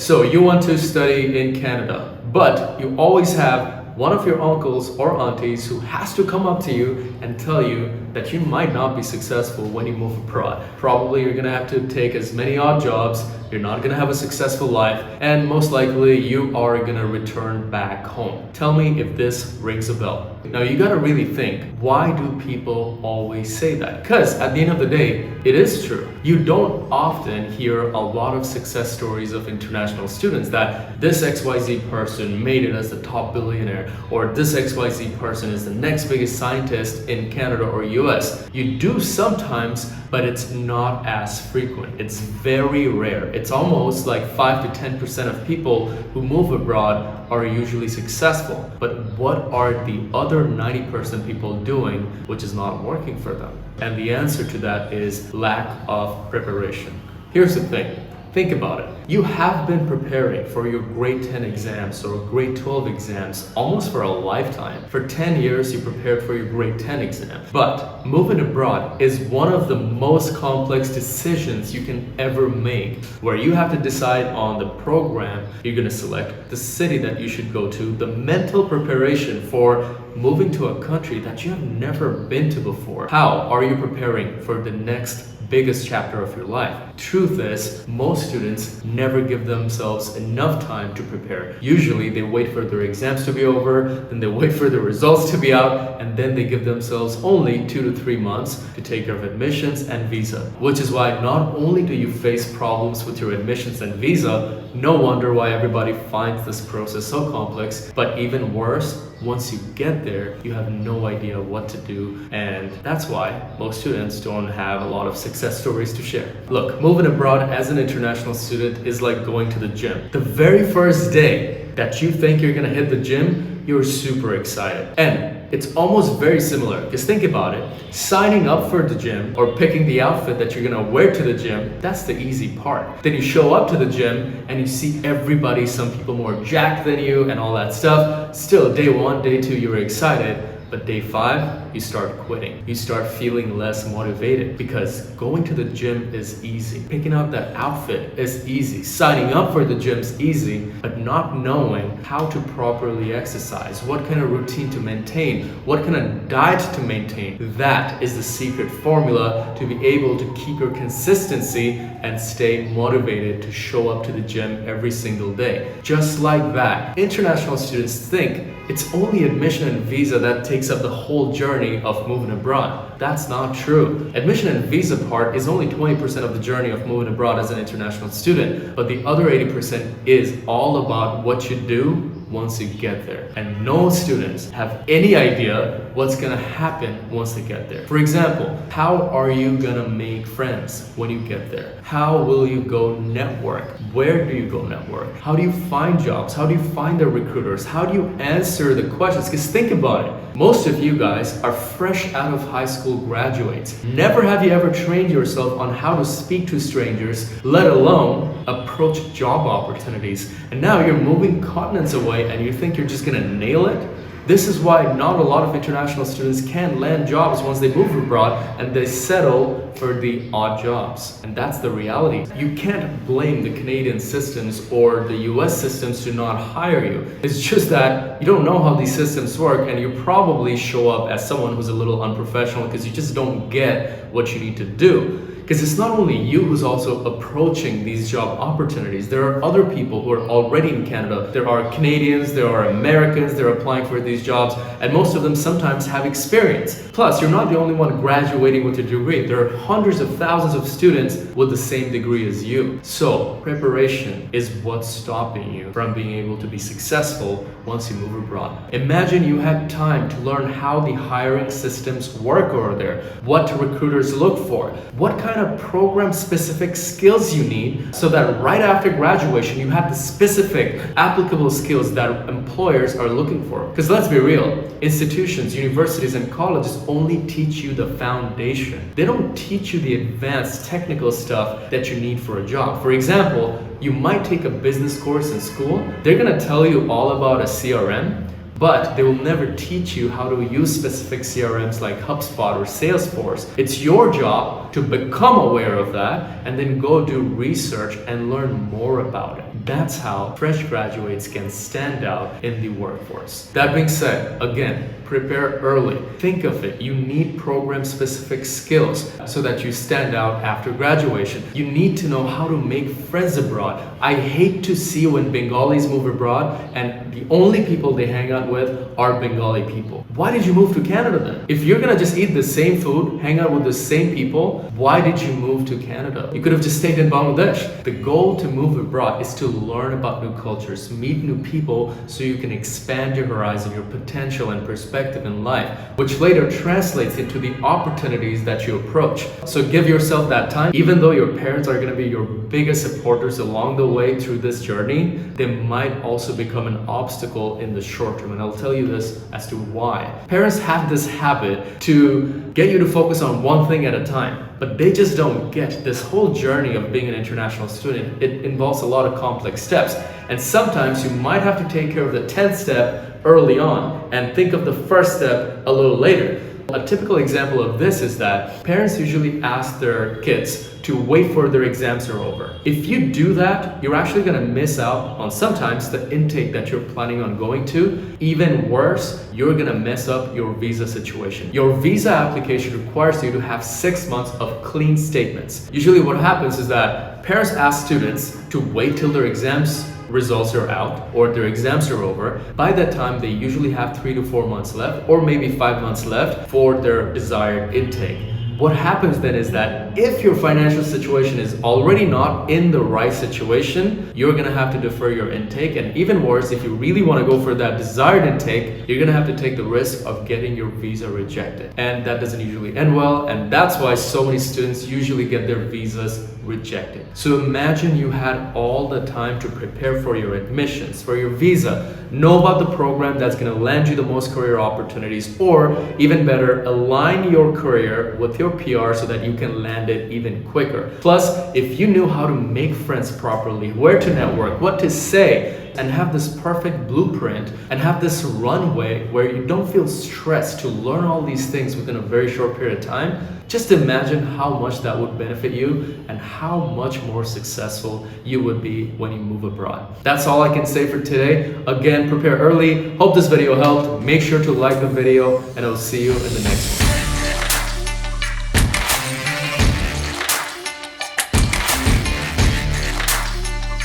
So you want to study in Canada, but you always have one of your uncles or aunties who has to come up to you and tell you that you might not be successful when you move abroad. Probably you're gonna have to take as many odd jobs, you're not gonna have a successful life, and most likely you are gonna return back home. Tell me if this rings a bell. Now you gotta really think, why do people always say that? Because at the end of the day, it is true. You don't often hear a lot of success stories of international students that this XYZ person made it as the top billionaire, or this XYZ person is the next biggest scientist in Canada or US. You do sometimes, but it's not as frequent. It's very rare. It's almost like 5 to 10% of people who move abroad are usually successful. But what are the other 90% people doing which is not working for them? And the answer to that is lack of preparation. Here's the thing. Think about it. You have been preparing for your grade 10 exams or grade 12 exams almost for a lifetime. For 10 years, you prepared for your grade 10 exam. But moving abroad is one of the most complex decisions you can ever make, where you have to decide on the program you're going to select, the city that you should go to, the mental preparation for moving to a country that you have never been to before. How are you preparing for the next biggest chapter of your life? Truth is, most students never give themselves enough time to prepare. Usually they wait for their exams to be over, then they wait for the results to be out, and then they give themselves only 2 to 3 months to take care of admissions and visa. Which is why not only do you face problems with your admissions and visa, no wonder why everybody finds this process so complex, but even worse, once you get there, you have no idea what to do, and that's why most students don't have a lot of success stories to share. Look, moving abroad as an international student is like going to the gym. The very first day that you think you're gonna hit the gym, you're super excited. And it's almost very similar, because think about it. Signing up for the gym or picking the outfit that you're gonna wear to the gym, that's the easy part. Then you show up to the gym and you see everybody, some people more jacked than you and all that stuff. Still, day 1, day 2, you're excited. But day 5, you start quitting. You start feeling less motivated because going to the gym is easy. Picking out that outfit is easy. Signing up for the gym is easy, but not knowing how to properly exercise, what kind of routine to maintain, what kind of diet to maintain, that is the secret formula to be able to keep your consistency and stay motivated to show up to the gym every single day. Just like that, international students think it's only admission and visa that takes up the whole journey of moving abroad. That's not true. Admission and visa part is only 20% of the journey of moving abroad as an international student, but the other 80% is all about what you do once you get there. And no students have any idea what's gonna happen once they get there. For example, how are you gonna make friends when you get there? How will you go network? Where do you go network? How do you find jobs? How do you find the recruiters? How do you answer the questions? Because think about it. Most of you guys are fresh out of high school graduates. Never have you ever trained yourself on how to speak to strangers, let alone approach job opportunities. And now you're moving continents away and you think you're just gonna nail it? This is why not a lot of international students can land jobs once they move abroad, and they settle for the odd jobs. And that's the reality. You can't blame the Canadian systems or the US systems to not hire you. It's just that you don't know how these systems work, and you probably show up as someone who's a little unprofessional because you just don't get what you need to do. Because it's not only you who's also approaching these job opportunities. There are other people who are already in Canada. There are Canadians, there are Americans, they're applying for these jobs, and most of them sometimes have experience. Plus, you're not the only one graduating with a degree. There are hundreds of thousands of students with the same degree as you. So, preparation is what's stopping you from being able to be successful once you move abroad. Imagine you had time to learn how the hiring systems work over there, what recruiters look for, what kind of program-specific skills you need, so that right after graduation you have the specific applicable skills that employers are looking for. Because let's be real, institutions, universities, and colleges only teach you the foundation. They don't teach you the advanced technical stuff that you need for a job. For example, you might take a business course in school. They're gonna tell you all about a CRM, but they will never teach you how to use specific CRMs like HubSpot or Salesforce. It's your job to become aware of that and then go do research and learn more about it. That's how fresh graduates can stand out in the workforce. That being said, again, prepare early. Think of it. You need program-specific skills so that you stand out after graduation. You need to know how to make friends abroad. I hate to see when Bengalis move abroad and the only people they hang out with are Bengali people. Why did you move to Canada then? If you're gonna just eat the same food, hang out with the same people, why did you move to Canada? You could have just stayed in Bangladesh. The goal to move abroad is to learn about new cultures, meet new people so you can expand your horizon, your potential and perspective in life, which later translates into the opportunities that you approach. So give yourself that time. Even though your parents are going to be your biggest supporters along the way through this journey, they might also become an obstacle in the short term. And I'll tell you this as to why. Parents have this habit to get you to focus on one thing at a time, but they just don't get this whole journey of being an international student. It involves a lot of complex steps, and sometimes you might have to take care of the 10th step early on and think of the first step a little later. A typical example of this is that parents usually ask their kids to wait for their exams are over. If you do that, you're actually going to miss out on sometimes the intake that you're planning on going to. Even worse, you're going to mess up your visa situation. Your visa application requires you to have 6 months of clean statements. Usually what happens is that parents ask students to wait till their exams results are out or their exams are over. By that time, they usually have 3 to 4 months left or maybe 5 months left for their desired intake. What happens then is that if your financial situation is already not in the right situation, you're going to have to defer your intake. And even worse, if you really want to go for that desired intake, you're going to have to take the risk of getting your visa rejected. And that doesn't usually end well. And that's why so many students usually get their visas rejected. So imagine you had all the time to prepare for your admissions, for your visa, know about the program that's going to land you the most career opportunities, or even better, align your career with your PR so that you can land it even quicker. Plus, if you knew how to make friends properly, where to network, what to say, and have this perfect blueprint and have this runway where you don't feel stressed to learn all these things within a very short period of time, just imagine how much that would benefit you and how much more successful you would be when you move abroad. That's all I can say for today. Again, prepare early. Hope this video helped. Make sure to like the video and I'll see you in the next one.